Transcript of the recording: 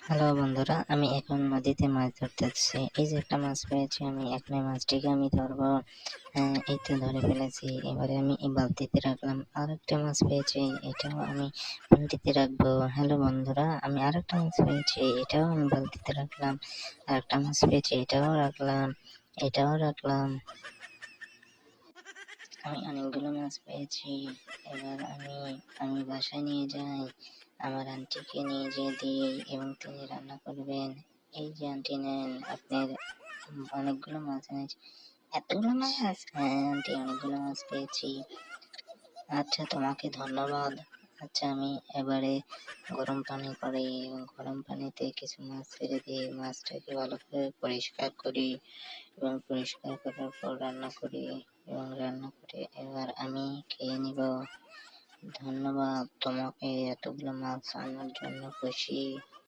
Hello বন্ধুরা, আমি এখন নদীতে মাছ ধরতে যাচ্ছি। এই যে একটা মাছ পেয়েছি আমি, এখন এই মাছটিকে আমি ধরবো। এই তো ধরে ফেলেছি। এবারে আমি এই বালতিতে রাখলাম। আর একটা মাছ পেয়েছি, এটাও আমি বালতিতে রাখবো। হ্যালো বন্ধুরা, আমি আরেকটা মাছ পেয়েছি, এটাও আমি বালতিতে রাখলাম। আর একটা মাছ পেয়েছি, এটাও রাখলাম, এটাও রাখলাম। আমি অনেকগুলো মাছ পেয়েছি। এবার আমি বাসায় নিয়ে যাই, আমার আন্টিকে নিয়ে যেয়ে দিই এবং তিনি রান্না করবেন। এই যে আন্টি, নেন আপনার অনেকগুলো মাছ এনেছি। এতগুলো মাছ? হ্যাঁ আন্টি, অনেকগুলো মাছ পেয়েছি। আচ্ছা, তোমাকে ধন্যবাদ। আচ্ছা, আমি এবারে গরম পানি করি এবং গরম পানিতে কিছু মাছ ছেড়ে দিয়ে মাছটাকে ভালো করে পরিষ্কার করি এবং পরিষ্কার করার পর রান্না করি এবং রান্না করে এবার আমি খেয়ে নিব। ধন্যবাদ তোমাকে এতগুলো মাছ আনার জন্য, খুশি।